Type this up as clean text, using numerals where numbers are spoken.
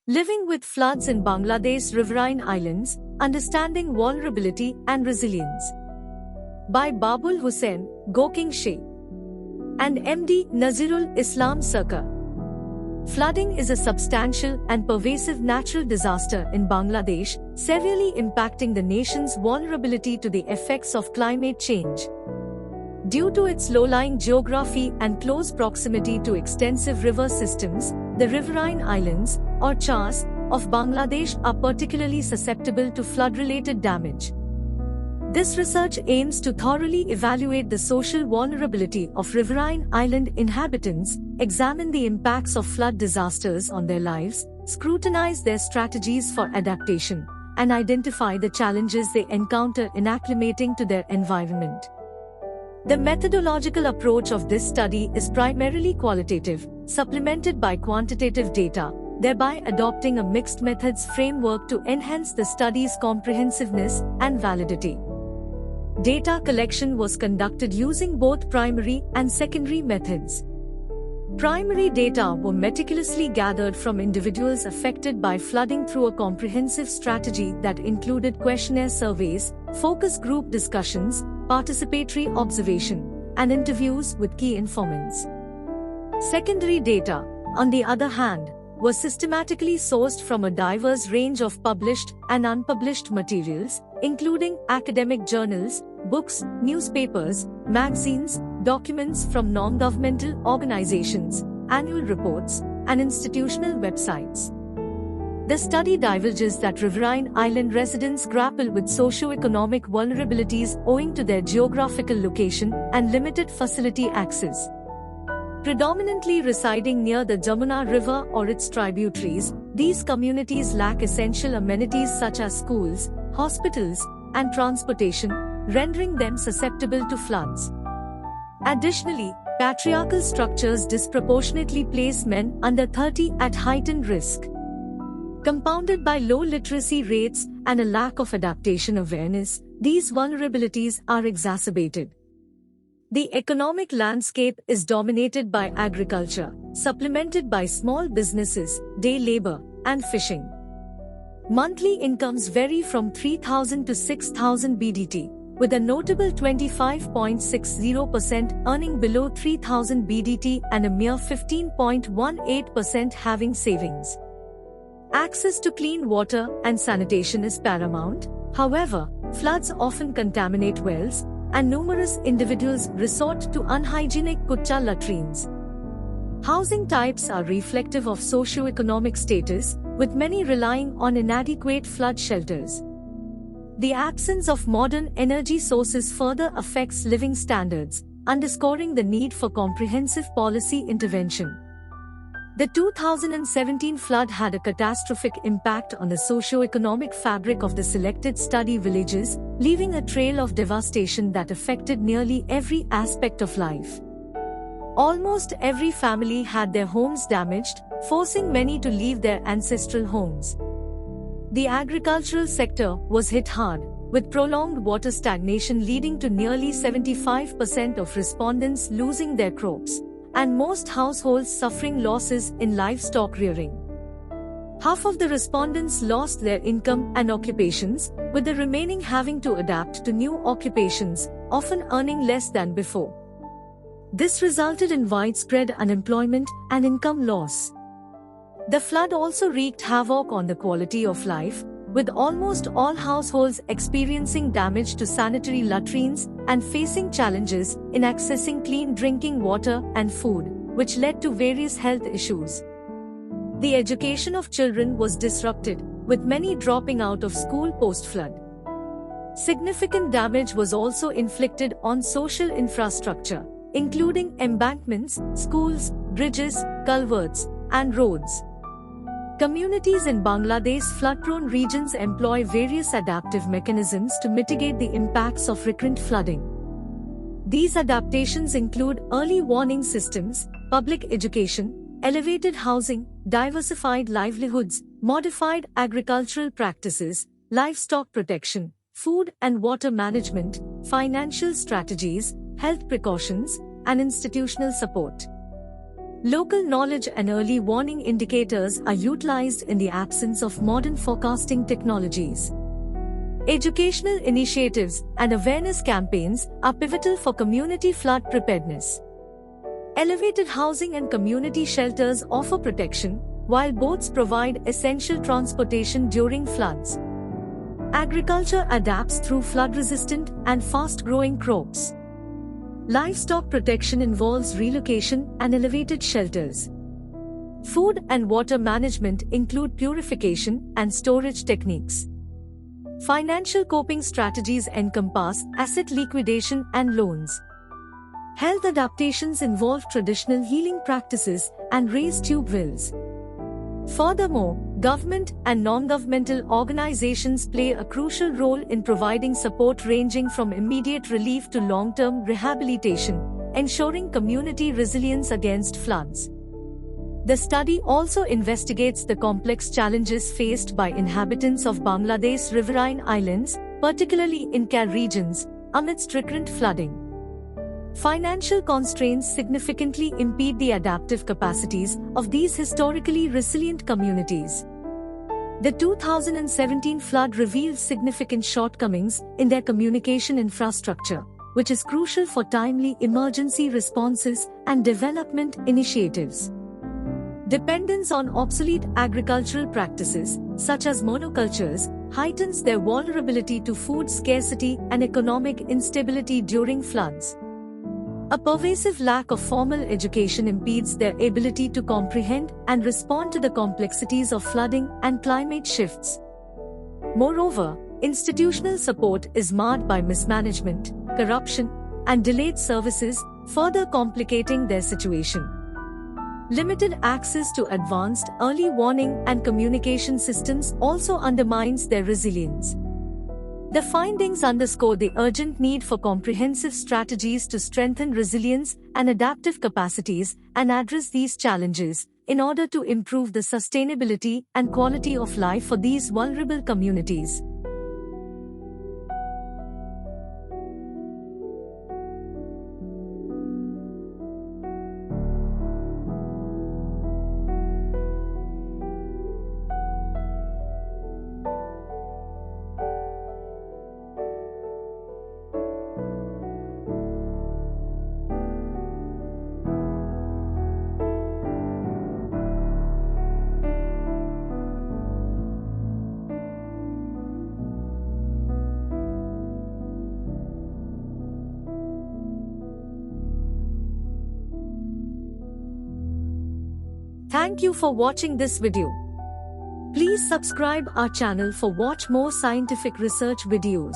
Living with floods in Bangladesh's Riverine Islands, Understanding Vulnerability and Resilience. By Babul Hussain, Goking Sheikh and MD Nazirul Islam Sarkar. Flooding is a substantial and pervasive natural disaster in Bangladesh, severely impacting the nation's vulnerability to the effects of climate change. Due to its low-lying geography and close proximity to extensive river systems, the Riverine Islands, or Chars, of Bangladesh are particularly susceptible to flood-related damage. This research aims to thoroughly evaluate the social vulnerability of Riverine Island inhabitants, examine the impacts of flood disasters on their lives, scrutinize their strategies for adaptation, and identify the challenges they encounter in acclimating to their environment. The methodological approach of this study is primarily qualitative, supplemented by quantitative data, thereby adopting a mixed methods framework to enhance the study's comprehensiveness and validity. Data collection was conducted using both primary and secondary methods. Primary data were meticulously gathered from individuals affected by flooding through a comprehensive strategy that included questionnaire surveys, focus group discussions, participatory observation, and interviews with key informants. Secondary data, on the other hand, was systematically sourced from a diverse range of published and unpublished materials, including academic journals, books, newspapers, magazines, documents from non-governmental organizations, annual reports, and institutional websites. The study divulges that Riverine Island residents grapple with socio-economic vulnerabilities owing to their geographical location and limited facility access. Predominantly residing near the Jamuna River or its tributaries, these communities lack essential amenities such as schools, hospitals, and transportation, rendering them susceptible to floods. Additionally, patriarchal structures disproportionately place men under 30 at heightened risk. Compounded by low literacy rates and a lack of adaptation awareness, these vulnerabilities are exacerbated. The economic landscape is dominated by agriculture, supplemented by small businesses, day labor, and fishing. Monthly incomes vary from 3,000 to 6,000 BDT, with a notable 25.60% earning below 3,000 BDT and a mere 15.18% having savings. Access to clean water and sanitation is paramount. However, floods often contaminate wells, and numerous individuals resort to unhygienic kutcha latrines. Housing types are reflective of socio-economic status, with many relying on inadequate flood shelters. The absence of modern energy sources further affects living standards, underscoring the need for comprehensive policy intervention. The 2017 flood had a catastrophic impact on the socio-economic fabric of the selected study villages, leaving a trail of devastation that affected nearly every aspect of life. Almost every family had their homes damaged, forcing many to leave their ancestral homes. The agricultural sector was hit hard, with prolonged water stagnation leading to nearly 75% of respondents losing their crops, and most households suffering losses in livestock rearing. Half of the respondents lost their income and occupations, with the remaining having to adapt to new occupations, often earning less than before. This resulted in widespread unemployment and income loss. The flood also wreaked havoc on the quality of life, with almost all households experiencing damage to sanitary latrines and facing challenges in accessing clean drinking water and food, which led to various health issues. The education of children was disrupted, with many dropping out of school post-flood. Significant damage was also inflicted on social infrastructure, including embankments, schools, bridges, culverts, and roads. Communities in Bangladesh's flood-prone regions employ various adaptive mechanisms to mitigate the impacts of recurrent flooding. These adaptations include early warning systems, public education, elevated housing, diversified livelihoods, modified agricultural practices, livestock protection, food and water management, financial strategies, health precautions, and institutional support. Local knowledge and early warning indicators are utilized in the absence of modern forecasting technologies. Educational initiatives and awareness campaigns are pivotal for community flood preparedness. Elevated housing and community shelters offer protection, while boats provide essential transportation during floods. Agriculture adapts through flood-resistant and fast-growing crops. Livestock protection involves relocation and elevated shelters. Food and water management include purification and storage techniques. Financial coping strategies encompass asset liquidation and loans. Health adaptations involve traditional healing practices and raised tube wells. Furthermore, government and non-governmental organizations play a crucial role in providing support ranging from immediate relief to long-term rehabilitation, ensuring community resilience against floods. The study also investigates the complex challenges faced by inhabitants of Bangladesh's riverine islands, particularly in Kar regions, amidst recurrent flooding. Financial constraints significantly impede the adaptive capacities of these historically resilient communities. The 2017 flood revealed significant shortcomings in their communication infrastructure, which is crucial for timely emergency responses and development initiatives. Dependence on obsolete agricultural practices, such as monocultures, heightens their vulnerability to food scarcity and economic instability during floods. A pervasive lack of formal education impedes their ability to comprehend and respond to the complexities of flooding and climate shifts. Moreover, institutional support is marred by mismanagement, corruption, and delayed services, further complicating their situation. Limited access to advanced early warning and communication systems also undermines their resilience. The findings underscore the urgent need for comprehensive strategies to strengthen resilience and adaptive capacities and address these challenges in order to improve the sustainability and quality of life for these vulnerable communities. Thank you for watching this video. Please subscribe our channel for watch more scientific research videos.